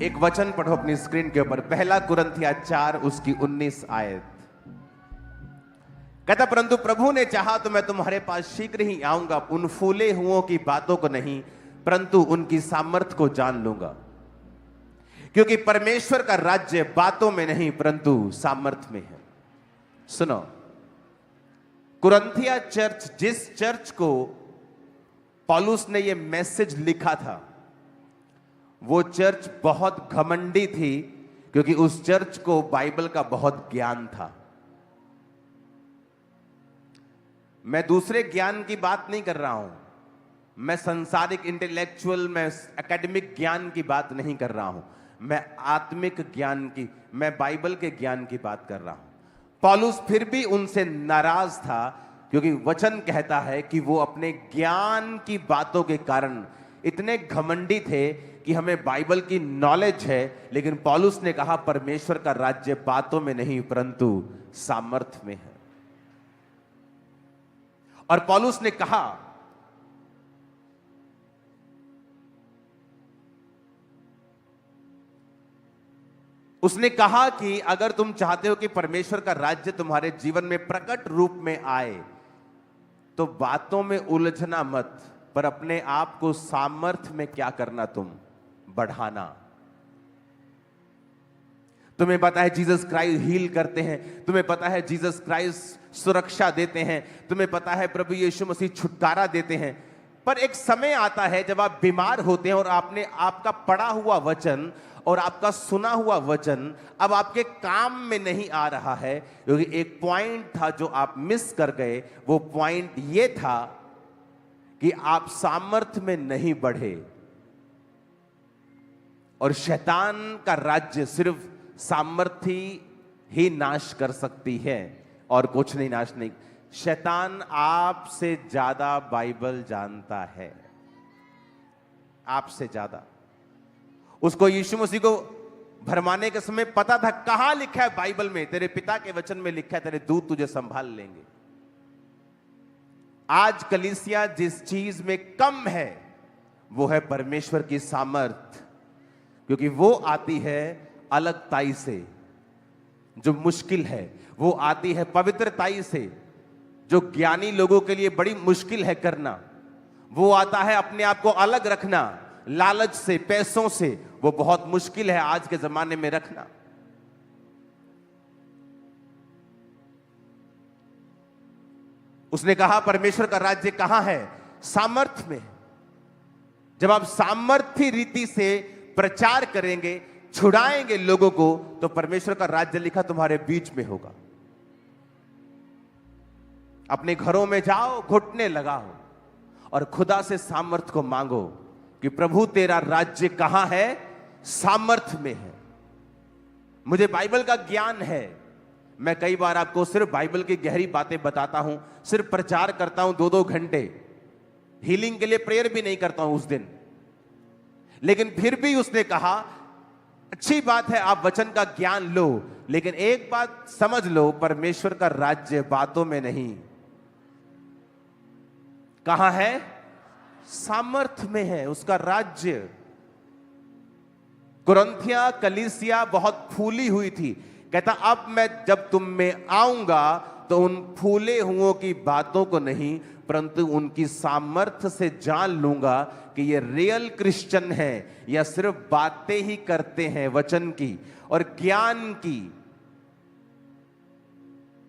एक वचन पढ़ो अपनी स्क्रीन के ऊपर, पहला कुरिन्थिया 4 उसकी 19 आयत। कहता परंतु प्रभु ने चाहा तो मैं तुम्हारे पास शीघ्र ही आऊंगा, उन फूले हुओं की बातों को नहीं परंतु उनकी सामर्थ को जान लूंगा, क्योंकि परमेश्वर का राज्य बातों में नहीं परंतु सामर्थ में है। सुनो, कुरिन्थिया चर्च, जिस चर्च को पौलुस ने यह मैसेज लिखा था, वो चर्च बहुत घमंडी थी, क्योंकि उस चर्च को बाइबल का बहुत ज्ञान था। मैं दूसरे ज्ञान की बात नहीं कर रहा हूं, मैं संसारिक इंटेलेक्चुअल, मैं एकेडमिक ज्ञान की बात नहीं कर रहा हूं, मैं आत्मिक ज्ञान की, मैं बाइबल के ज्ञान की बात कर रहा हूं। पौलुस फिर भी उनसे नाराज था, क्योंकि वचन कहता है कि वो अपने ज्ञान की बातों के कारण इतने घमंडी थे कि हमें बाइबल की नॉलेज है, लेकिन पौलुस ने कहा परमेश्वर का राज्य बातों में नहीं परंतु सामर्थ में है। और पौलुस ने कहा उसने कहा कि अगर तुम चाहते हो कि परमेश्वर का राज्य तुम्हारे जीवन में प्रकट रूप में आए, तो बातों में उलझना मत, पर अपने आप को सामर्थ में क्या करना, तुम बढ़ाना। तुम्हें पता है जीसस क्राइस्ट हील करते हैं, तुम्हें पता है जीसस क्राइस्ट सुरक्षा देते हैं, तुम्हें पता है प्रभु यीशु मसीह छुटकारा देते हैं, पर एक समय आता है जब आप बीमार होते हैं और आपने आपका पढ़ा हुआ वचन और आपका सुना हुआ वचन अब आपके काम में नहीं आ रहा है, क्योंकि एक पॉइंट था जो आप मिस कर गए। वो पॉइंट ये था कि आप सामर्थ्य में नहीं बढ़े, और शैतान का राज्य सिर्फ सामर्थ्य ही नाश कर सकती है और कुछ नहीं नाश नहीं। शैतान आपसे ज्यादा बाइबल जानता है, आपसे ज्यादा। उसको यीशु मसीह को भरमाने के समय पता था कहां लिखा है बाइबल में, तेरे पिता के वचन में लिखा है तेरे दूत तुझे संभाल लेंगे। आज कलीसिया जिस चीज में कम है वो है परमेश्वर की सामर्थ, क्योंकि वो आती है अलगताई से, जो मुश्किल है, वो आती है पवित्रताई से, जो ज्ञानी लोगों के लिए बड़ी मुश्किल है करना। वो आता है अपने आप को अलग रखना, लालच से, पैसों से, वो बहुत मुश्किल है आज के जमाने में रखना। उसने कहा परमेश्वर का राज्य कहां है? सामर्थ्य में। जब आप सामर्थ्य रीति से प्रचार करेंगे, छुड़ाएंगे लोगों को, तो परमेश्वर का राज्य लिखा तुम्हारे बीच में होगा। अपने घरों में जाओ, घुटने लगाओ और खुदा से सामर्थ्य को मांगो कि प्रभु तेरा राज्य कहां है? सामर्थ्य में है। मुझे बाइबल का ज्ञान है, मैं कई बार आपको सिर्फ बाइबल की गहरी बातें बताता हूं, सिर्फ प्रचार करता हूं 2-2 घंटे, हीलिंग के लिए प्रेयर भी नहीं करता हूं उस दिन। लेकिन फिर भी उसने कहा अच्छी बात है आप वचन का ज्ञान लो, लेकिन एक बात समझ लो, परमेश्वर का राज्य बातों में नहीं, कहां है? सामर्थ्य में है उसका राज्य। कुरिन्थिया कलीसिया बहुत फूली हुई थी। कहता अब मैं जब तुम में आऊंगा तो उन फूले हुओं की बातों को नहीं परंतु उनकी सामर्थ्य से जान लूंगा कि ये रियल क्रिश्चियन है या सिर्फ बातें ही करते हैं वचन की और ज्ञान की।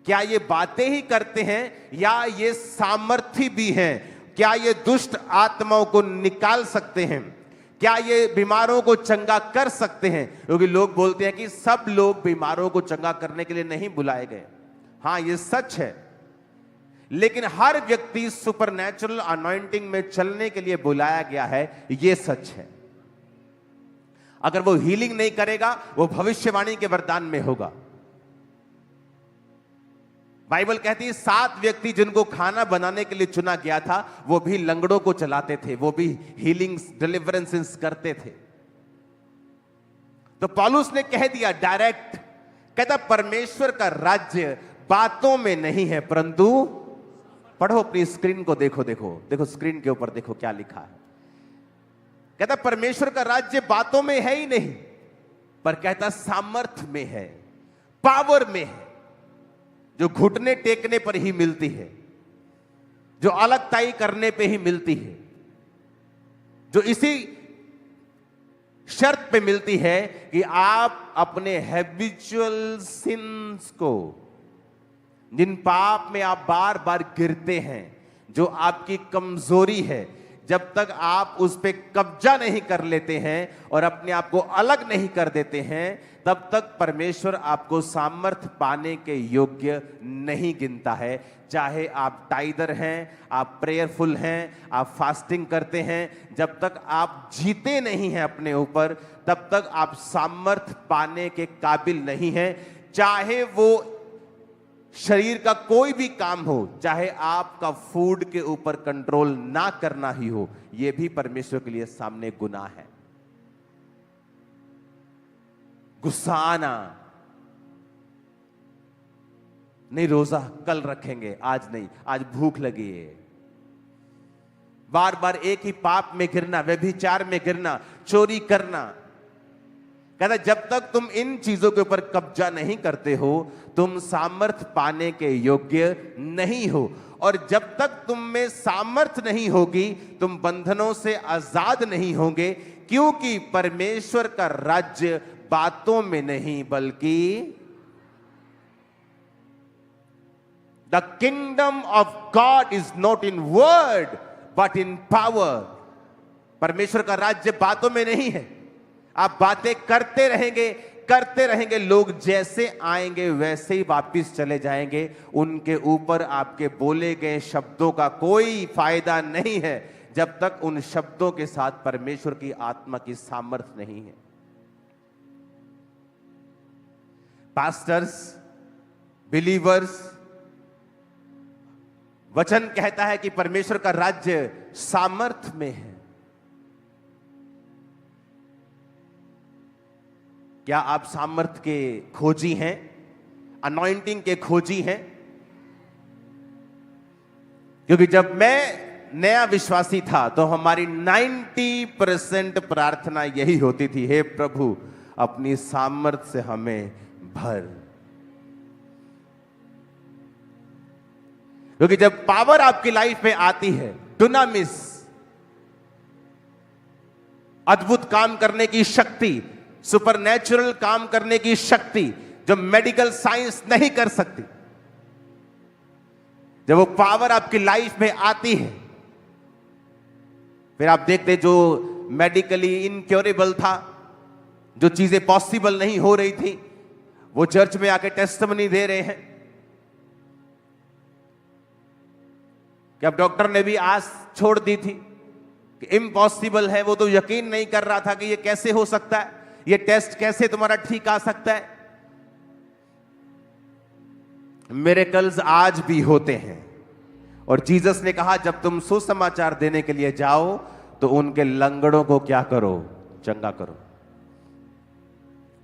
क्या ये बातें ही करते हैं या ये सामर्थ्य भी हैं? क्या ये दुष्ट आत्माओं को निकाल सकते हैं? क्या ये बीमारों को चंगा कर सकते हैं? क्योंकि लोग बोलते हैं कि सब लोग बीमारों को चंगा करने के लिए नहीं बुलाए गए। हां, ये सच है, लेकिन हर व्यक्ति सुपरनैचुरल अनॉइंटिंग में चलने के लिए बुलाया गया है, ये सच है। अगर वो हीलिंग नहीं करेगा, वो भविष्यवाणी के वरदान में होगा। बाइबल कहती है 7 व्यक्ति जिनको खाना बनाने के लिए चुना गया था, वो भी लंगड़ों को चलाते थे, वो भी हीलिंग्स, डिलीवरेंसेस करते थे। तो पौलुस ने कह दिया डायरेक्ट, कहता परमेश्वर का राज्य बातों में नहीं है परंतु, पढ़ो अपनी स्क्रीन को, देखो देखो देखो स्क्रीन के ऊपर देखो क्या लिखा है। कहता परमेश्वर का राज्य बातों में है ही नहीं, पर कहता सामर्थ में है, पावर में है, जो घुटने टेकने पर ही मिलती है, जो अलगताई करने पे ही मिलती है, जो इसी शर्त पे मिलती है कि आप अपने हैबिचुअल सिंस को, जिन पाप में आप बार बार गिरते हैं, जो आपकी कमजोरी है, जब तक आप उस पे कब्जा नहीं कर लेते हैं और अपने आप को अलग नहीं कर देते हैं, तब तक परमेश्वर आपको सामर्थ पाने के योग्य नहीं गिनता है। चाहे आप टाइदर हैं, आप प्रेयरफुल हैं, आप फास्टिंग करते हैं, जब तक आप जीते नहीं हैं अपने ऊपर, तब तक आप सामर्थ पाने के काबिल नहीं हैं। चाहे वो शरीर का कोई भी काम हो, चाहे आपका फूड के ऊपर कंट्रोल ना करना ही हो, यह भी परमेश्वर के लिए सामने गुनाह है। गुस्सा आना, नहीं रोजा कल रखेंगे, आज नहीं, आज भूख लगी है, बार बार एक ही पाप में गिरना, व्यभिचार में गिरना, चोरी करना। कहता जब तक तुम इन चीजों के ऊपर कब्जा नहीं करते हो, तुम सामर्थ पाने के योग्य नहीं हो। और जब तक तुम में सामर्थ नहीं होगी, तुम बंधनों से आजाद नहीं होंगे, क्योंकि परमेश्वर का राज्य बातों में नहीं बल्कि the kingdom of God is not in word but in power. परमेश्वर का राज्य बातों में नहीं है। आप बातें करते रहेंगे, लोग जैसे आएंगे वैसे ही वापिस चले जाएंगे। उनके ऊपर आपके बोले गए शब्दों का कोई फायदा नहीं है, जब तक उन शब्दों के साथ परमेश्वर की आत्मा की सामर्थ नहीं है। पास्टर्स, बिलीवर्स, वचन कहता है कि परमेश्वर का राज्य सामर्थ में है। क्या आप सामर्थ के खोजी हैं, अनॉइंटिंग के खोजी हैं? क्योंकि जब मैं नया विश्वासी था तो हमारी 90% प्रार्थना यही होती थी, हे प्रभु अपनी सामर्थ से हमें भर। क्योंकि जब पावर आपकी लाइफ में आती है, डुनामिस, अद्भुत काम करने की शक्ति, सुपरनैचुरल काम करने की शक्ति जो मेडिकल साइंस नहीं कर सकती, जब वो पावर आपकी लाइफ में आती है, फिर आप देखते जो मेडिकली इनक्योरेबल था, जो चीजें पॉसिबल नहीं हो रही थी, वो चर्च में आके टेस्टिमनी दे रहे हैं कि अब डॉक्टर ने भी आस छोड़ दी थी कि इम्पॉसिबल है। वो तो यकीन नहीं कर रहा था कि ये कैसे हो सकता है, ये टेस्ट कैसे तुम्हारा ठीक आ सकता है। मिरेकल्स आज भी होते हैं। और जीसस ने कहा जब तुम सुसमाचार देने के लिए जाओ तो उनके लंगड़ों को क्या करो, चंगा करो,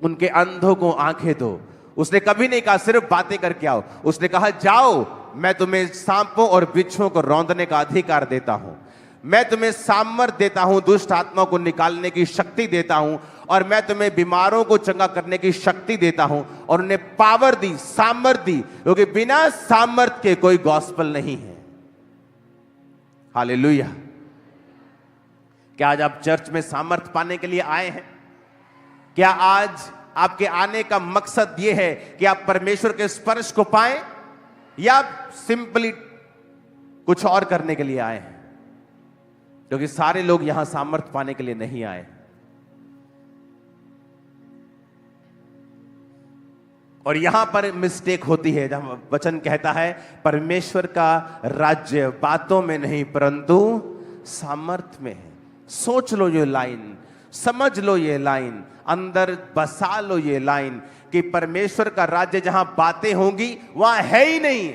उनके अंधों को आंखें दो। उसने कभी नहीं कहा सिर्फ बातें करके आओ, उसने कहा जाओ, मैं तुम्हें सांपों और बिच्छुओं को रौंदने का अधिकार देता हूं, मैं तुम्हें सामर्थ देता हूं, दुष्ट आत्मा को निकालने की शक्ति देता हूं, और मैं तुम्हें बीमारों को चंगा करने की शक्ति देता हूं। और उन्हें पावर दी, सामर्थ दी, क्योंकि बिना सामर्थ के कोई गॉस्पेल नहीं है। हालेलुया। क्या आज आप चर्च में सामर्थ पाने के लिए आए हैं? क्या आज आपके आने का मकसद यह है कि आप परमेश्वर के स्पर्श को पाएं, या सिंपली कुछ और करने के लिए आए हैं? क्योंकि सारे लोग यहां सामर्थ पाने के लिए नहीं आए। और यहां पर मिस्टेक होती है, जहां वचन कहता है परमेश्वर का राज्य बातों में नहीं परंतु सामर्थ में है। सोच लो ये लाइन, समझ लो ये लाइन, अंदर बसा लो ये लाइन कि परमेश्वर का राज्य जहां बातें होंगी वहां है ही नहीं।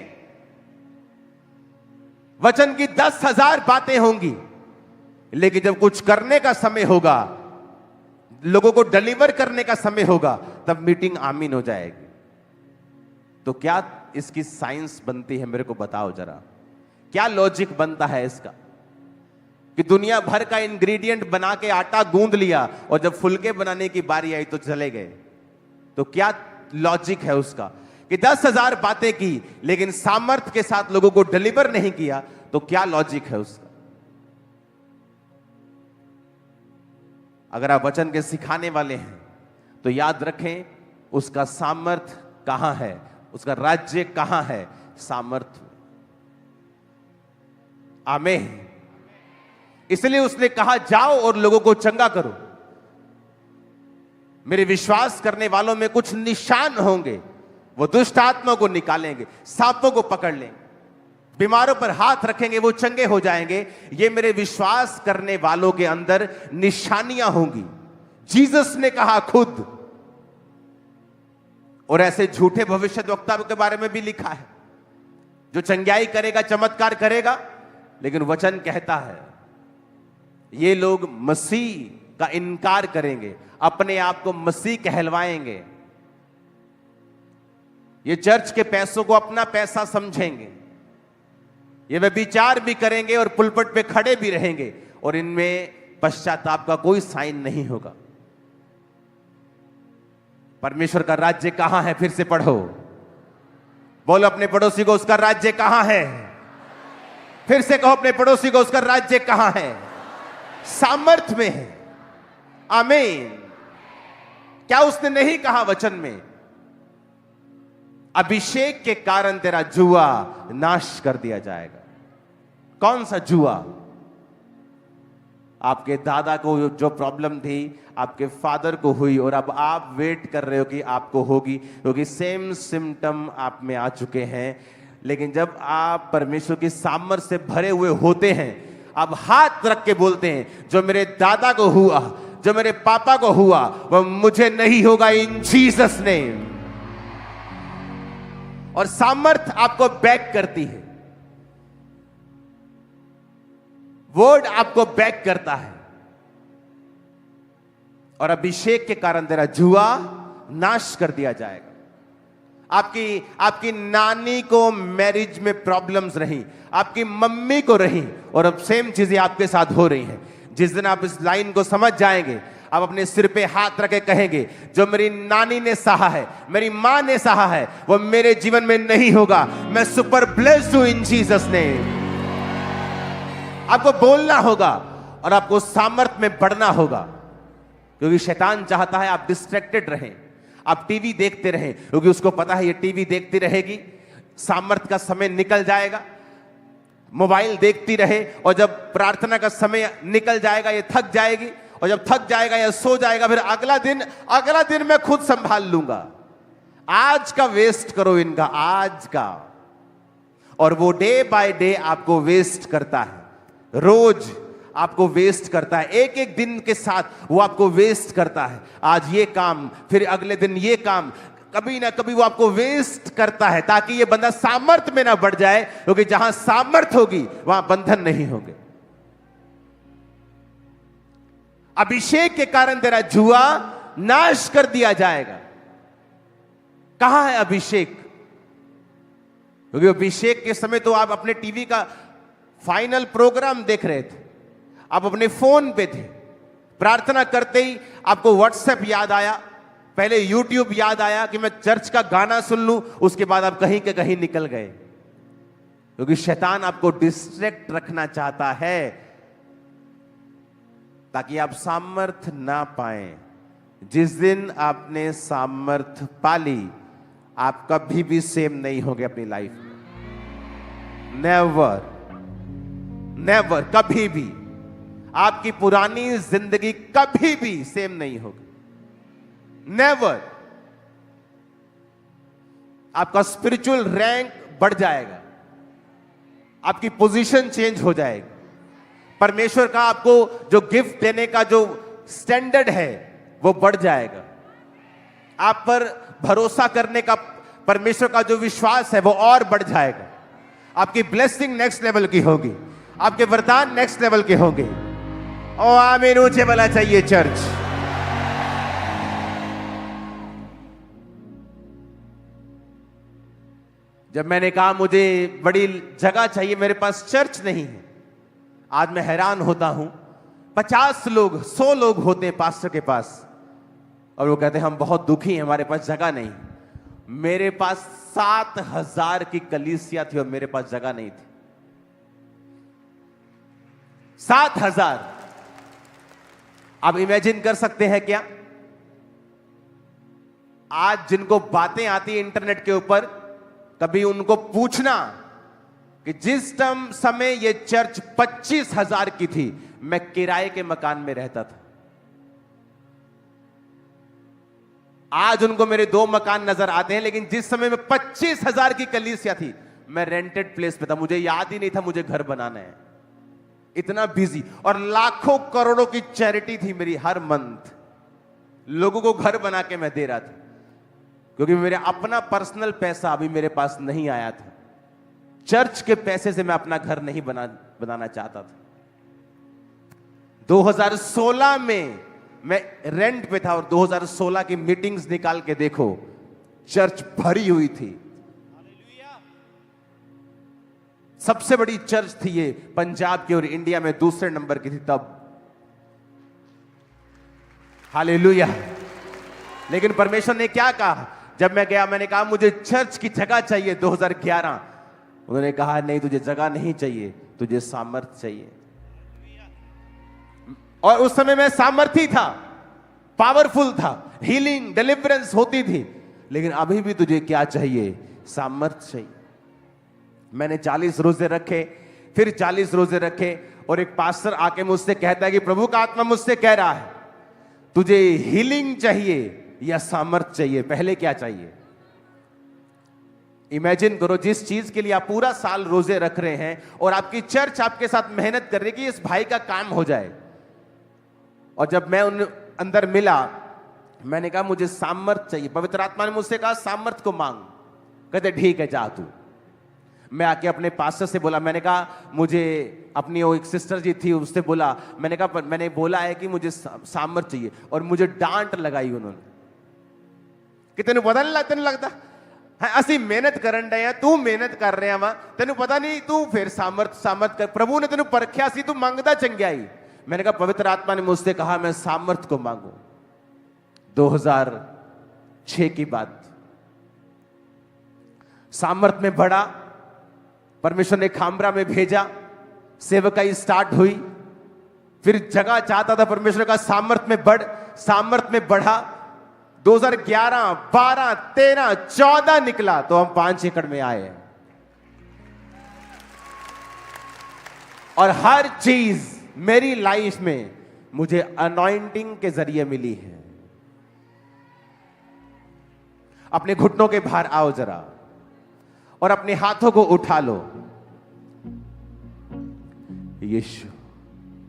वचन की 10,000 बातें होंगी, लेकिन जब कुछ करने का समय होगा, लोगों को डिलीवर करने का समय होगा, तब मीटिंग आमीन हो जाएगी। तो क्या इसकी साइंस बनती है? मेरे को बताओ जरा, क्या लॉजिक बनता है इसका? कि दुनिया भर का इंग्रेडिएंट बना के आटा गूंद लिया और जब फुलके बनाने की बारी आई तो चले गए। तो क्या लॉजिक है उसका कि 10,000 बातें की लेकिन सामर्थ्य के साथ लोगों को डिलीवर नहीं किया, तो क्या लॉजिक है उसका? अगर आप वचन के सिखाने वाले हैं तो याद रखें, उसका सामर्थ्य कहां है, उसका राज्य कहां है? सामर्थ्य। आमीन। इसलिए उसने कहा जाओ और लोगों को चंगा करो। मेरे विश्वास करने वालों में कुछ निशान होंगे, वो दुष्ट आत्मा को निकालेंगे, सांपों को पकड़ लेंगे, बीमारों पर हाथ रखेंगे, वो चंगे हो जाएंगे। ये मेरे विश्वास करने वालों के अंदर निशानियां होंगी। जीसस ने कहा खुद। और ऐसे झूठे भविष्यद्वक्ता के बारे में भी लिखा है जो चंगाई करेगा, चमत्कार करेगा, लेकिन वचन कहता है ये लोग मसीह का इनकार करेंगे, अपने आप को मसीह कहलवाएंगे, ये चर्च के पैसों को अपना पैसा समझेंगे, ये व्यभिचार भी करेंगे और पुलपट पे खड़े भी रहेंगे, और इनमें पश्चाताप का कोई साइन नहीं होगा। परमेश्वर का राज्य कहां है? फिर से पढ़ो, बोलो अपने पड़ोसी को, उसका राज्य कहां है? फिर से कहो अपने पड़ोसी को, उसका राज्य कहां है? सामर्थ्य में है। आमीन। क्या उसने नहीं कहा वचन में? अभिषेक के कारण तेरा जुआ नाश कर दिया जाएगा। कौन सा जुआ? आपके दादा को जो प्रॉब्लम थी आपके फादर को हुई, और अब आप वेट कर रहे हो कि आपको होगी, क्योंकि सेम सिम्टम आप में आ चुके हैं। लेकिन जब आप परमेश्वर की सामर्थ्य से भरे हुए होते हैं, आप हाथ रख के बोलते हैं जो मेरे दादा को हुआ, जो मेरे पापा को हुआ, वह मुझे नहीं होगा, इन जीसस नेम। और सामर्थ्य आपको बैक करती है, वर्ड आपको बैक करता है, और अभिषेक के कारण तेरा जुआ नाश कर दिया जाएगा। आपकी नानी को मैरिज में प्रॉब्लम्स रही, आपकी मम्मी को रही, और अब सेम चीजें आपके साथ हो रही हैं। जिस दिन आप इस लाइन को समझ जाएंगे, आप अपने सिर पे हाथ रखे कहेंगे जो मेरी नानी ने सहा है, मेरी मां ने सहा है, वो मेरे जीवन में नहीं होगा। मैं सुपर ब्लेस्ड हूं इन जीसस नेम। आपको बोलना होगा और आपको सामर्थ्य में बढ़ना होगा, क्योंकि शैतान चाहता है आप डिस्ट्रैक्टेड रहें, आप टीवी देखते रहें, क्योंकि उसको पता है ये टीवी देखती रहेगी, सामर्थ्य का समय निकल जाएगा। मोबाइल देखती रहे और जब प्रार्थना का समय निकल जाएगा ये थक जाएगी, और जब थक जाएगा या सो जाएगा, फिर अगला दिन मैं खुद संभाल लूंगा। आज का वेस्ट करो इनका, आज का। और वो डे बाय डे आपको वेस्ट करता है, रोज आपको वेस्ट करता है, एक एक दिन के साथ वो आपको वेस्ट करता है। आज ये काम, फिर अगले दिन ये काम, कभी ना कभी वो आपको वेस्ट करता है, ताकि ये बंदा सामर्थ्य में ना बढ़ जाए, क्योंकि जहां सामर्थ्य होगी वहां बंधन नहीं होंगे। अभिषेक के कारण तेरा जुआ नाश कर दिया जाएगा। कहां है अभिषेक? क्योंकि अभिषेक के समय तो आप अपने टीवी का फाइनल प्रोग्राम देख रहे थे, आप अपने फोन पे थे, प्रार्थना करते ही आपको व्हाट्सएप याद आया, पहले यूट्यूब याद आया कि मैं चर्च का गाना सुन लूं, उसके बाद आप कहीं के कहीं निकल गए, क्योंकि शैतान आपको डिस्ट्रैक्ट रखना चाहता है ताकि आप सामर्थ्य ना पाएं। जिस दिन आपने सामर्थ्य पाली, आप कभी भी सेम नहीं होंगे अपनी लाइफ में। नेवर, नेवर, कभी भी आपकी पुरानी जिंदगी कभी भी सेम नहीं होगी। नेवर। आपका स्पिरिचुअल रैंक बढ़ जाएगा, आपकी पोजीशन चेंज हो जाएगी, परमेश्वर का आपको जो गिफ्ट देने का जो स्टैंडर्ड है वो बढ़ जाएगा, आप पर भरोसा करने का परमेश्वर का जो विश्वास है वो और बढ़ जाएगा, आपकी ब्लेसिंग नेक्स्ट लेवल की होगी, आपके वरदान नेक्स्ट लेवल के होंगे। ओ आमीन, ऊंचे वाला चाहिए चर्च। जब मैंने कहा मुझे बड़ी जगह चाहिए, मेरे पास चर्च नहीं है, आज मैं हैरान होता हूं, 50 लोग 100 लोग होते हैं पास्टर के पास और वो कहते हैं हम बहुत दुखी हैं, हमारे पास जगह नहीं। मेरे पास 7,000 की कलीसिया थी और मेरे पास जगह नहीं थी। 7,000। आप इमेजिन कर सकते हैं क्या? आज जिनको बातें आती है इंटरनेट के ऊपर, कभी उनको पूछना कि जिस समय ये चर्च 25,000 की थी, मैं किराए के मकान में रहता था। आज उनको मेरे 2 मकान नजर आते हैं, लेकिन जिस समय में 25,000 की कलीसिया थी, मैं रेंटेड प्लेस पे था। मुझे याद ही नहीं था मुझे घर बनाना है, इतना बिजी। और लाखों करोड़ों की चैरिटी थी मेरी, हर मंथ लोगों को घर बना के मैं दे रहा था, क्योंकि मेरा अपना पर्सनल पैसा अभी मेरे पास नहीं आया था। चर्च के पैसे से मैं अपना घर नहीं बनाना चाहता था। 2016 में मैं रेंट पे था और 2016 की मीटिंग्स निकाल के देखो, चर्च भरी हुई थी। सबसे बड़ी चर्च थी ये पंजाब की और इंडिया में दूसरे नंबर की थी तब। हालेलुया। लेकिन परमेश्वर ने क्या कहा? जब मैं गया, मैंने कहा मुझे चर्च की जगह चाहिए 2011। उन्होंने कहा नहीं, तुझे जगह नहीं चाहिए, तुझे सामर्थ्य चाहिए। और उस समय मैं सामर्थी था, पावरफुल था, हीलिंग डिलीवरेंस होती थी। लेकिन अभी भी तुझे क्या चाहिए? सामर्थ्य चाहिए। मैंने 40 रोजे रखे, फिर 40 रोजे रखे, और एक पास्टर आके मुझसे कहता है कि प्रभु का आत्मा मुझसे कह रहा है तुझे हीलिंग चाहिए या सामर्थ्य चाहिए, पहले क्या चाहिए? इमेजिन करो, जिस चीज के लिए आप पूरा साल रोजे रख रहे हैं और आपकी चर्च आपके साथ मेहनत कर रही है कि इस भाई का काम हो जाए। और जब मैं उन अंदर मिला, मैंने कहा मुझे सामर्थ्य चाहिए। पवित्र आत्मा ने मुझसे कहा सामर्थ्य को मांग। कहते ठीक है, जा तू। मैं आके अपने पास्टर से बोला, मैंने कहा मुझे, अपनी वो एक सिस्टर जी थी उससे बोला, मैंने कहा मैंने बोला है कि मुझे सामर्थ्य चाहिए। और मुझे डांट लगाई उन्होंने कि तेन पता नहीं लगता, नहीं लगता है असि मेहनत करन डे, तू मेहनत कर रहा वा, तेन पता नहीं, तू फिर सामर्थ कर, प्रभु ने तेन परखिया सी, तू मंगदा चंगियाई। मैंने कहा पवित्र आत्मा ने मुझसे कहा मैं सामर्थ को मांगू। 2006 की बात। सामर्थ में बढ़ा, परमेश्वर ने खामरा में भेजा, सेवकाई स्टार्ट हुई। फिर जगह चाहता था परमेश्वर का, सामर्थ में बढ़ा। 2011, 12, 13, 14 निकला तो हम 5 एकड़ में आए। और हर चीज मेरी लाइफ में मुझे अनॉइंटिंग के जरिए मिली है। अपने घुटनों के बाहर आओ जरा और अपने हाथों को उठा लो। यीशु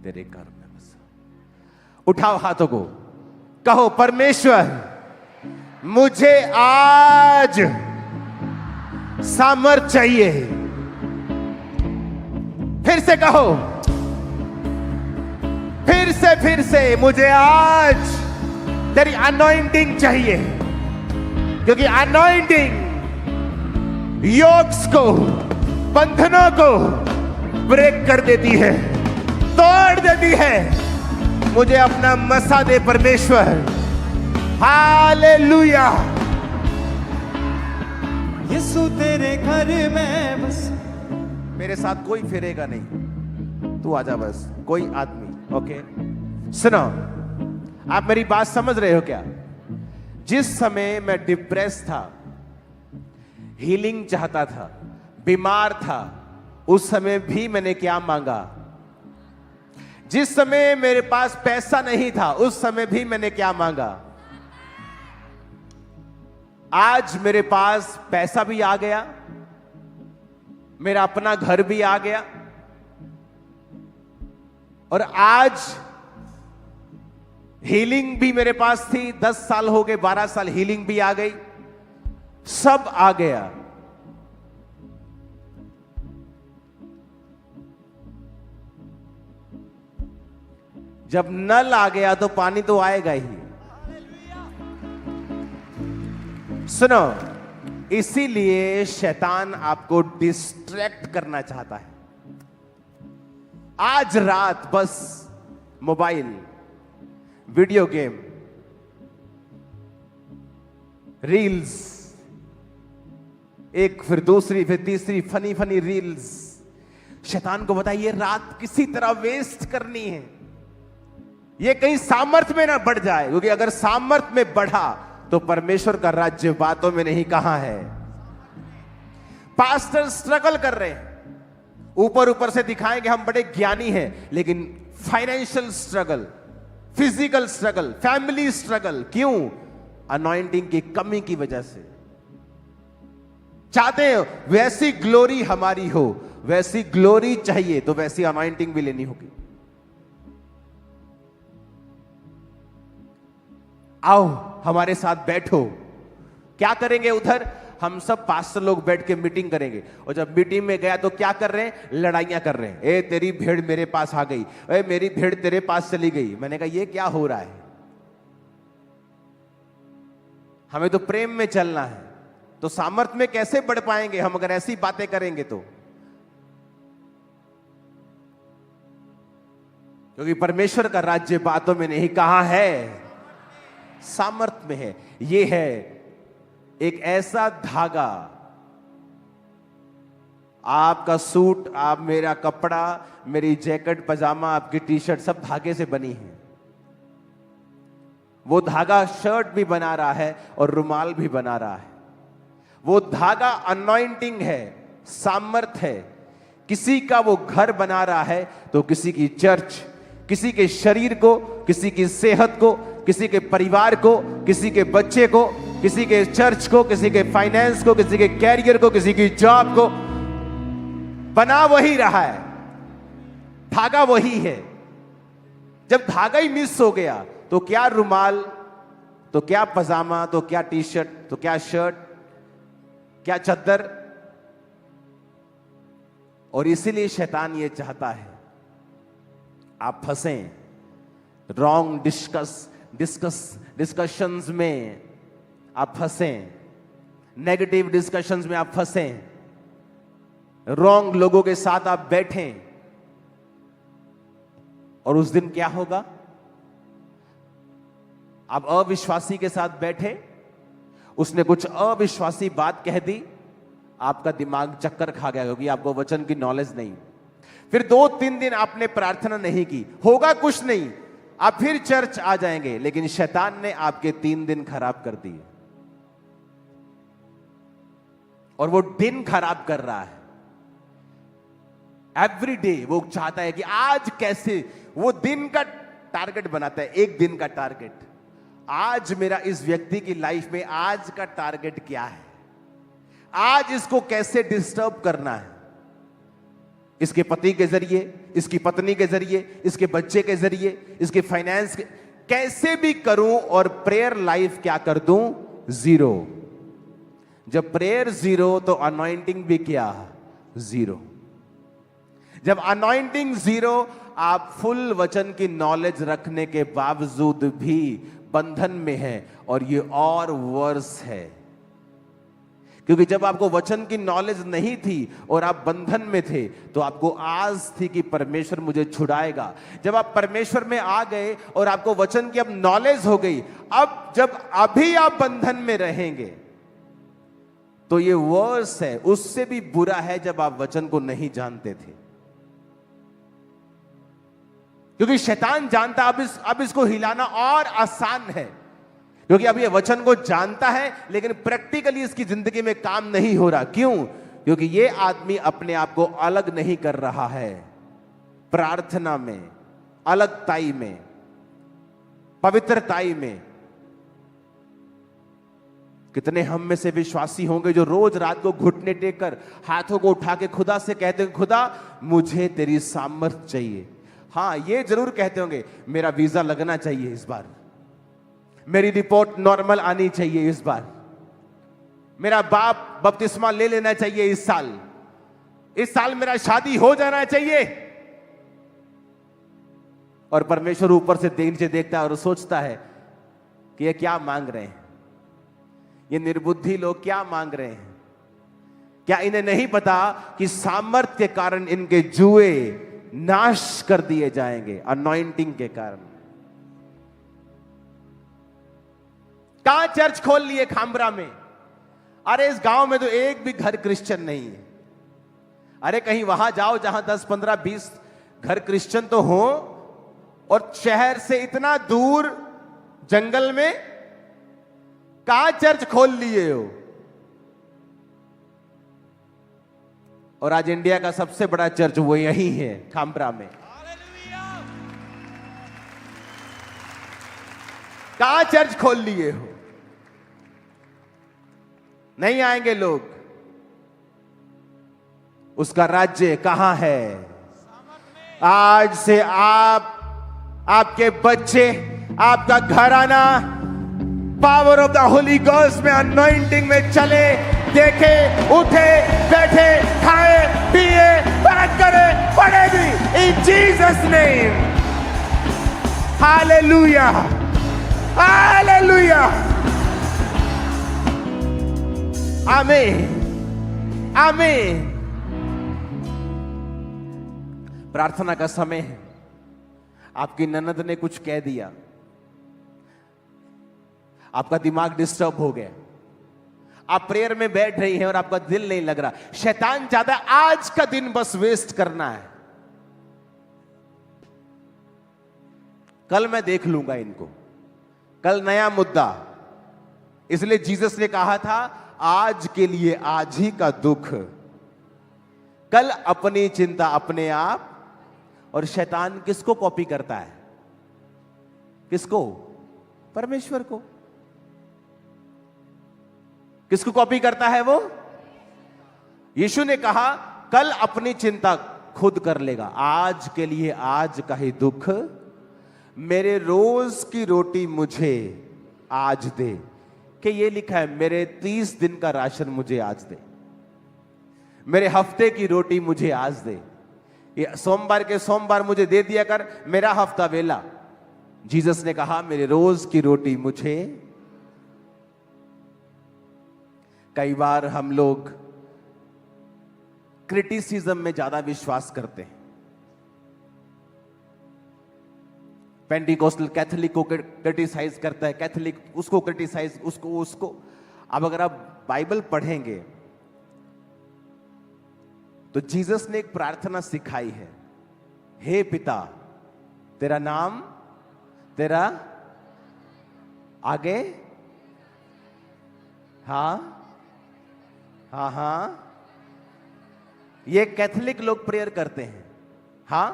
तेरे घर में बसा। उठाओ हाथों को, कहो परमेश्वर मुझे आज सामर्थ चाहिए। फिर से कहो, फिर से मुझे आज तेरी अनॉइंटिंग चाहिए, क्योंकि अनॉइंटिंग योक्स को, बंधनों को ब्रेक कर देती है, तोड़ देती है। मुझे अपना मसा दे परमेश्वर। हालेलुया। यीशु तेरे घर में बस। मेरे साथ कोई फिरेगा नहीं, तू आजा बस, कोई आदमी। ओके, सुनो, आप मेरी बात समझ रहे हो क्या? जिस समय मैं डिप्रेस था, हीलिंग चाहता था, बीमार था, उस समय भी मैंने क्या मांगा? जिस समय मेरे पास पैसा नहीं था, उस समय भी मैंने क्या मांगा? आज मेरे पास पैसा भी आ गया, मेरा अपना घर भी आ गया, और आज हीलिंग भी मेरे पास थी। 10 साल हो गए, 12 साल हीलिंग भी आ गई, सब आ गया। जब नल आ गया तो पानी तो आएगा ही। सुनो, इसीलिए शैतान आपको डिस्ट्रैक्ट करना चाहता है। आज रात बस मोबाइल, वीडियो गेम, रील्स, एक फिर दूसरी फिर तीसरी फनी फनी रील्स। शैतान को बताइए रात किसी तरह वेस्ट करनी है, ये कहीं सामर्थ्य में ना बढ़ जाए, क्योंकि अगर सामर्थ्य में बढ़ा तो परमेश्वर का राज्य बातों में नहीं, कहां है। पास्टर स्ट्रगल कर रहे हैं, ऊपर ऊपर से दिखाएंगे हम बड़े ज्ञानी हैं, लेकिन financial struggle, physical struggle, family struggle. क्यों? अनॉइंटिंग की कमी की वजह से। चाहते हैं वैसी ग्लोरी हमारी हो, वैसी ग्लोरी चाहिए तो वैसी अनॉइंटिंग भी लेनी होगी। आओ हमारे साथ बैठो। क्या करेंगे उधर? हम सब पास्टर लोग बैठ के मीटिंग करेंगे, और जब मीटिंग में गया तो क्या कर रहे हैं? लड़ाइयां कर रहे हैं। ए तेरी भेड़ मेरे पास आ गई, ए मेरी भेड़ तेरे पास चली गई। मैंने कहा ये क्या हो रहा है? हमें तो प्रेम में चलना है, तो सामर्थ्य में कैसे बढ़ पाएंगे हम अगर ऐसी बातें करेंगे तो? क्योंकि परमेश्वर का राज्य बातों में नहीं, कहां है? सामर्थ्य में है। ये है एक ऐसा धागा, आपका सूट, आप मेरा कपड़ा, मेरी जैकेट पजामा, आपकी टी शर्ट सब धागे से बनी है। वो धागा शर्ट भी बना रहा है और रुमाल भी बना रहा है। वो धागा अनॉइंटिंग है, सामर्थ है। किसी का वो घर बना रहा है तो किसी की चर्च, किसी के शरीर को, किसी की सेहत को, किसी के परिवार को, किसी के बच्चे को, किसी के चर्च को, किसी के फाइनेंस को, किसी के कैरियर को, किसी की जॉब को बना वही रहा है। धागा वही है। जब धागा ही मिस हो गया तो क्या रुमाल, तो क्या पजामा, तो क्या टी शर्ट, तो क्या शर्ट, क्या चद्दर। और इसीलिए शैतान ये चाहता है आप फंसें रॉन्ग डिस्कशंस में, आप फंसें नेगेटिव डिस्कशंस में, आप फंसें रॉन्ग लोगों के साथ आप बैठें। और उस दिन क्या होगा? आप अविश्वासी के साथ बैठे, उसने कुछ अविश्वासी बात कह दी, आपका दिमाग चक्कर खा गया क्योंकि आपको वचन की नॉलेज नहीं। फिर 2-3 दिन आपने प्रार्थना नहीं की, होगा कुछ नहीं, आप फिर चर्च आ जाएंगे, लेकिन शैतान ने आपके 3 दिन खराब कर दिए। और वो दिन खराब कर रहा है एवरी डे। वो चाहता है कि आज कैसे, वो दिन का टारगेट बनाता है, एक दिन का टारगेट। आज मेरा इस व्यक्ति की लाइफ में आज का टारगेट क्या है, आज इसको कैसे डिस्टर्ब करना है। इसके पति के जरिए, इसकी पत्नी के जरिए, इसके बच्चे के जरिए, इसके फाइनेंस के, कैसे भी करूं और प्रेयर लाइफ क्या कर दूं? 0। जब प्रेयर 0 तो अनॉइंटिंग भी क्या? 0। जब अनॉइंटिंग 0, आप फुल वचन की नॉलेज रखने के बावजूद भी बंधन में हैं, और ये और वर्स है। क्योंकि जब आपको वचन की नॉलेज नहीं थी और आप बंधन में थे, तो आपको आस थी कि परमेश्वर मुझे छुड़ाएगा। जब आप परमेश्वर में आ गए और आपको वचन की अब नॉलेज हो गई, अब जब अभी आप बंधन में रहेंगे तो ये वर्स है। उससे भी बुरा है जब आप वचन को नहीं जानते थे, क्योंकि शैतान जानता अब इसको हिलाना और आसान है, क्योंकि अब ये वचन को जानता है लेकिन प्रैक्टिकली इसकी जिंदगी में काम नहीं हो रहा। क्यों? क्योंकि ये आदमी अपने आप को अलग नहीं कर रहा है प्रार्थना में, अलगताई में, पवित्रताई में। कितने हम में से विश्वासी होंगे जो रोज रात को घुटने टेक कर हाथों को उठा के खुदा से कहते हैं, खुदा मुझे तेरी सामर्थ चाहिए। हाँ, ये जरूर कहते होंगे, मेरा वीजा लगना चाहिए इस बार, मेरी रिपोर्ट नॉर्मल आनी चाहिए इस बार, मेरा बाप बपतिस्मा ले लेना चाहिए इस साल मेरा शादी हो जाना चाहिए। और परमेश्वर ऊपर से नीचे देखता है और सोचता है कि ये क्या मांग रहे हैं, ये निर्बुद्धि लोग क्या मांग रहे हैं। क्या इन्हें नहीं पता कि सामर्थ्य के कारण इनके जुए नाश कर दिए जाएंगे अनॉइंटिंग के कारण। कहां चर्च खोल लिए खामरा में? अरे इस गांव में तो एक भी घर क्रिश्चियन नहीं है। अरे कहीं वहां जाओ जहां 10, 15, 20 घर क्रिश्चियन तो हो, और शहर से इतना दूर जंगल में कहां चर्च खोल लिए हो? और आज इंडिया का सबसे बड़ा चर्च वो यही है, खामरा में। कहां चर्च खोल लिए हो? नहीं आएंगे लोग। उसका राज्य कहां है? आज से आप, आपके बच्चे, आपका घराना power of the Holi ghost में, अनॉइंटिंग में चले, देखे, उठे, बैठे, खाए, पिए, परख करे, पढ़े भी, इन जीसस नेम। हालेलुया, हालेलुया, आमीन, आमीन। प्रार्थना का समय है। आपकी ननद ने कुछ कह दिया, आपका दिमाग डिस्टर्ब हो गया, आप प्रेयर में बैठ रही हैं और आपका दिल नहीं लग रहा। शैतान चाहता है आज का दिन बस वेस्ट करना है, कल मैं देख लूंगा इनको, कल नया मुद्दा। इसलिए जीसस ने कहा था आज के लिए आज ही का दुख, कल अपनी चिंता अपने आप। और शैतान किसको कॉपी करता है? किसको? परमेश्वर को। किसको कॉपी करता है वो? यीशु ने कहा कल अपनी चिंता खुद कर लेगा, आज के लिए आज का ही दुख। मेरे रोज की रोटी मुझे आज दे, कि ये लिखा है मेरे 30 दिन का राशन मुझे आज दे, मेरे हफ्ते की रोटी मुझे आज दे, ये सोमवार के सोमवार मुझे दे दिया कर, मेरा हफ्ता वेला। जीसस ने कहा मेरे रोज की रोटी मुझे। कई बार हम लोग क्रिटिसिज्म में ज्यादा विश्वास करते हैं। पेंटिकोस्टल कैथोलिक को क्रिटिसाइज करता है, कैथोलिक उसको क्रिटिसाइज, उसको। अब अगर आप बाइबल पढ़ेंगे तो जीसस ने एक प्रार्थना सिखाई है, हे पिता तेरा नाम, तेरा आगे, हाँ हाँ हाँ, ये कैथोलिक लोग प्रेयर करते हैं। हाँ,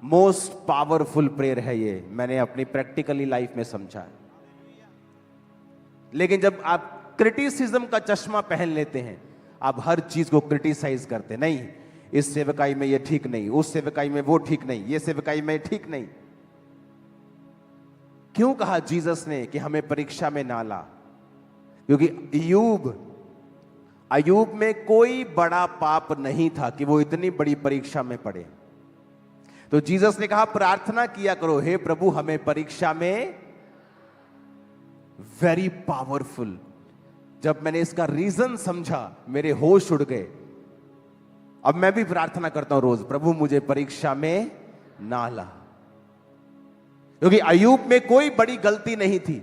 मोस्ट पावरफुल प्रेयर है ये, मैंने अपनी प्रैक्टिकली लाइफ में समझा है। लेकिन जब आप क्रिटिसिज्म का चश्मा पहन लेते हैं, आप हर चीज को क्रिटिसाइज करते, नहीं इस सेवकाई में ये ठीक नहीं, उस सेवकाई में वो ठीक नहीं, ये सेवकाई में ठीक नहीं। क्यों कहा जीसस ने कि हमें परीक्षा में ना ला? क्योंकि अय्यूब में कोई बड़ा पाप नहीं था कि वो इतनी बड़ी परीक्षा में पड़े। तो जीसस ने कहा प्रार्थना किया करो, हे प्रभु हमें परीक्षा में, वेरी पावरफुल। जब मैंने इसका रीजन समझा मेरे होश उड़ गए। अब मैं भी प्रार्थना करता हूं रोज, प्रभु मुझे परीक्षा में ना ला। क्योंकि अय्यूब में कोई बड़ी गलती नहीं थी,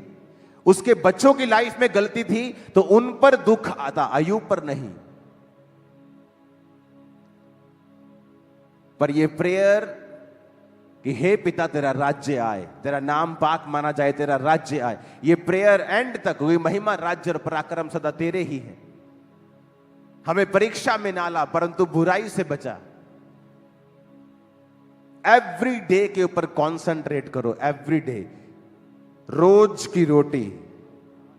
उसके बच्चों की लाइफ में गलती थी तो उन पर दुख आता, अय्यूब पर नहीं। पर यह प्रेयर कि हे पिता तेरा राज्य आए, तेरा नाम पाक माना जाए, तेरा राज्य आए, ये प्रेयर एंड तक हुई, महिमा राज्य और पराक्रम सदा तेरे ही है। हमें परीक्षा में ना ला परंतु बुराई से बचा। एवरी डे के ऊपर कॉन्सेंट्रेट करो, एवरी डे, रोज की रोटी,